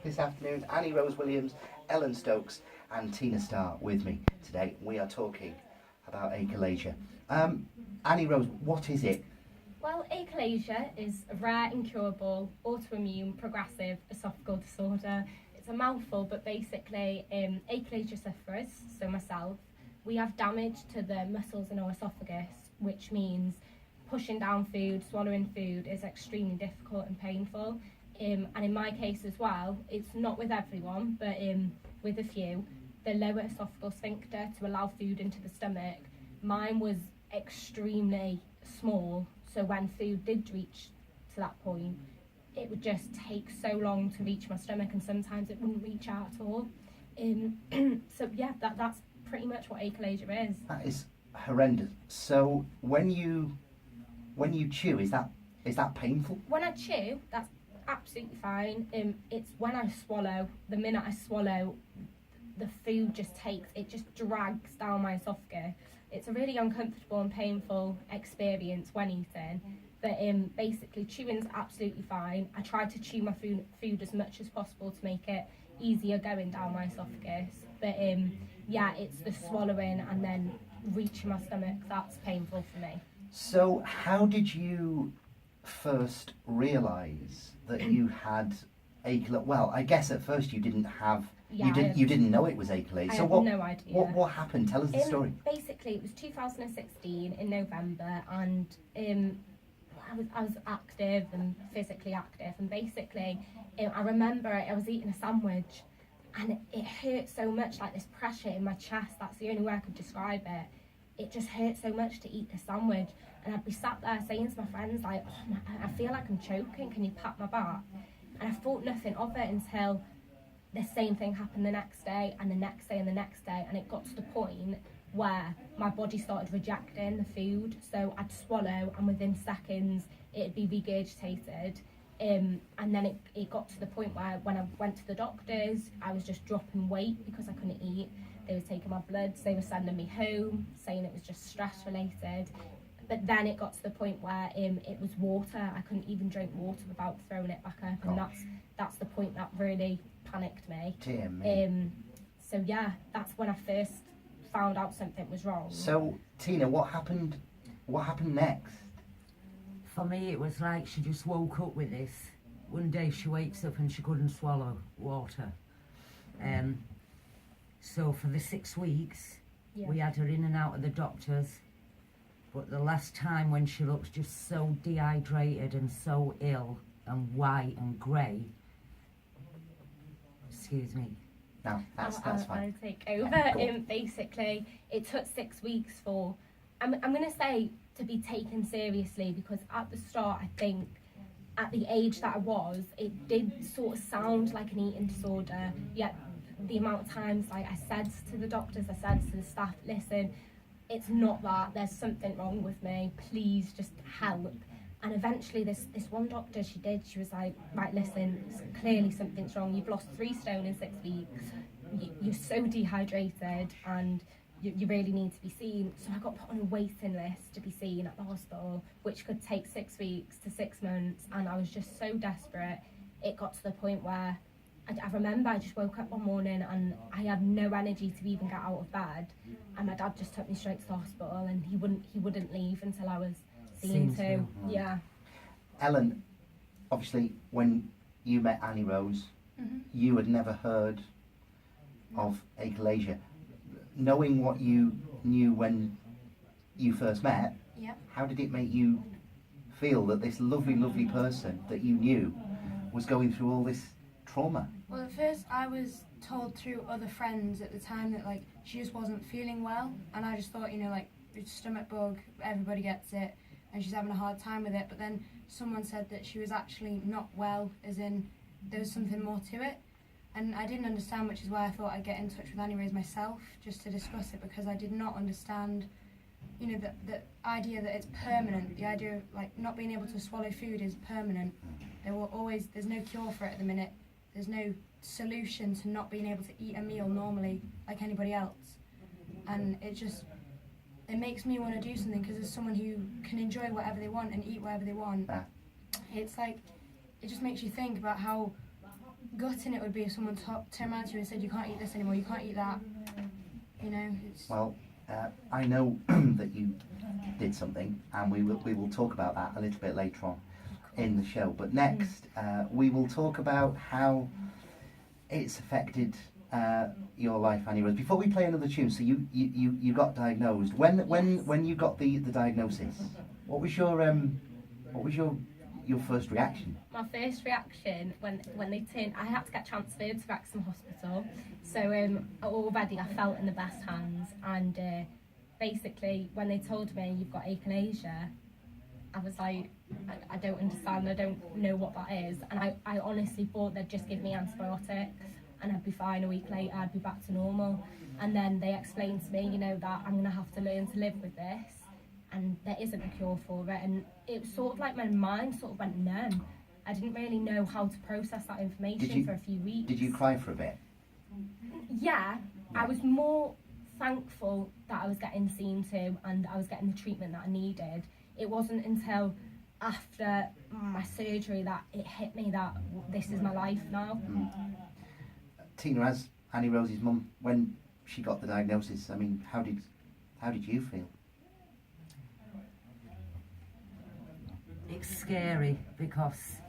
This afternoon, Annie Rose Williams, Ellen Stokes, and Tina Starr with me today. We are talking about achalasia. Annie Rose, what is it? Well, achalasia is a rare, incurable, autoimmune, progressive esophageal disorder. It's a mouthful, but basically, achalasia sufferers, so myself, we have damage to the muscles in our esophagus, which means pushing down food, swallowing food is extremely difficult and painful. And in my case as well, it's not with everyone, but with a few, the lower esophageal sphincter to allow food into the stomach, mine was extremely small, so when food did reach to that point, it would just take so long to reach my stomach, and sometimes it wouldn't reach out at all. So yeah, that's pretty much what achalasia is. That is horrendous. So when you chew, is that painful? When I chew, that's absolutely fine. It's when I swallow, the minute I swallow, the food just drags down my esophagus. It's a really uncomfortable and painful experience when eating, but basically chewing's absolutely fine. I try to chew my food as much as possible to make it easier going down my esophagus, but yeah, it's the swallowing and then reaching my stomach that's painful for me. So how did you first realise that you had achalasia? Well, I guess at first you didn't have. You didn't know it was achalasia. I So had no idea. What happened? Tell us the story. Basically, it was 2016 in November, and I was active and physically active, and basically, I remember I was eating a sandwich, and it hurt so much, like this pressure in my chest. That's the only way I could describe it. It just hurt so much to eat the sandwich, and I'd be sat there saying to my friends, like, "Oh, I feel like I'm choking. Can you pat my back?" And I thought nothing of it until the same thing happened the next day, and the next day, and the next day, and it got to the point where my body started rejecting the food. So I'd swallow, and within seconds it'd be regurgitated. And then it got to the point where when I went to the doctors, I was just dropping weight because I couldn't eat. They were taking my bloods, they were sending me home, saying it was just stress related. But then it got to the point where it was water. I couldn't even drink water without throwing it back up, and that's the point that really panicked me. Dear me. So yeah, that's when I first found out something was wrong. So Tina, what happened? What happened next? For me, it was like she just woke up with this. One day she wakes up and she couldn't swallow water. So for the 6 weeks, we had her in and out of the doctors. But the last time when she looked just so dehydrated and so ill and white and grey, excuse me. No, that's fine. I'll take over. Yeah, basically, it took 6 weeks for, I'm going to say, to be taken seriously, because at the start, I think, at the age that I was, it did sort of sound like an eating disorder, yet the amount of times, like I said to the doctors, I said to the staff, listen, it's not that, there's something wrong with me, please just help. And eventually this one doctor, she was like, right, listen, clearly something's wrong, you've lost 3 stone in 6 weeks, you're so dehydrated, and you really need to be seen. So I got put on a waiting list to be seen at the hospital, which could take 6 weeks to 6 months, and I was just so desperate. It got to the point where I remember I just woke up one morning and I had no energy to even get out of bed, and my dad just took me straight to the hospital, and he wouldn't leave until I was seen to. Yeah. Ellen, obviously, when you met Annie Rose, you had never heard of achalasia. Knowing what you knew when you first met, how did it make you feel that this lovely, lovely person that you knew was going through all this trauma? Well, at first I was told through other friends at the time that like she just wasn't feeling well, and I just thought, like, it's stomach bug, everybody gets it, and she's having a hard time with it. But then someone said that she was actually not well, as in there was something more to it, and I didn't understand, which is why I thought I'd get in touch with Annie Rose myself just to discuss it, because I did not understand, the idea that it's permanent, the idea of like not being able to swallow food is permanent. There's no cure for it at the minute. There's no solution to not being able to eat a meal normally like anybody else, and it makes me want to do something, because as someone who can enjoy whatever they want and eat whatever they want, it's like, it just makes you think about how gutting it would be if someone turned around to you and said, you can't eat this anymore, you can't eat that. You know, it's... Well, I know that you did something, and we will talk about that a little bit later on in the show. But next, we will talk about how it's affected your life, Annie Rose. Before we play another tune, so you got diagnosed. When you got the diagnosis, what was your first reaction? My first reaction when they turned, I had to get transferred to Wrexham Hospital. So already I felt in the best hands, and basically when they told me you've got achalasia, I was like, I don't understand, I don't know what that is, and I honestly thought they'd just give me antibiotics and I'd be fine. A week later I'd be back to normal, and then they explained to me, you know, that I'm gonna have to learn to live with this, and there isn't a cure for it. And it was sort of like my mind sort of went numb. I didn't really know how to process that information for a few weeks. Did you cry for a bit? Yeah, I was more thankful that I was getting seen to and I was getting the treatment that I needed. It wasn't until after my surgery that it hit me that this is my life now. Tina, as Annie Rose's mum, when she got the diagnosis, I mean, how did you feel? It's scary because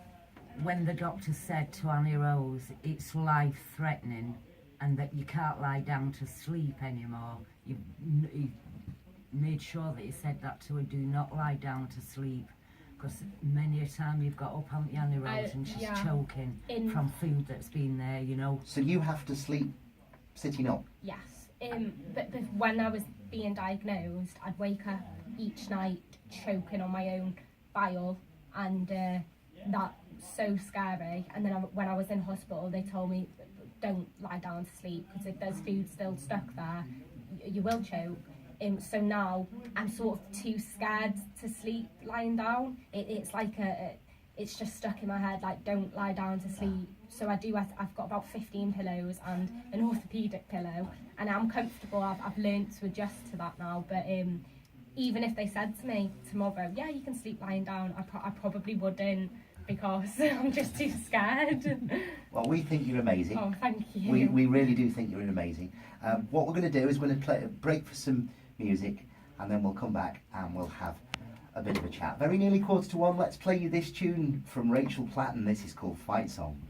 when the doctor said to Annie Rose it's life-threatening and that you can't lie down to sleep anymore, he made sure that he said that to her, do not lie down to sleep, because many a time you've got up, haven't you, Annie Rose, and she's choking from food that's been there, you know. So you have to sleep sitting up? Yes. But when I was being diagnosed, I'd wake up each night choking on my own bile, and that's so scary. And then when I was in hospital, they told me, don't lie down to sleep, because if there's food still stuck there, you will choke. So now I'm sort of too scared to sleep lying down. It's like it's just stuck in my head, like, don't lie down to sleep. So I've got about 15 pillows and an orthopaedic pillow, and I'm comfortable. I've learned to adjust to that now. But even if they said to me tomorrow, yeah, you can sleep lying down, I probably wouldn't, because I'm just too scared. Well, we think you're amazing. Oh, thank you. We really do think you're amazing. What we're going to do is we're going to play a break for some music, and then we'll come back and we'll have a bit of a chat. Very nearly 1:45. Let's play you this tune from Rachel Platten. This is called Fight Song.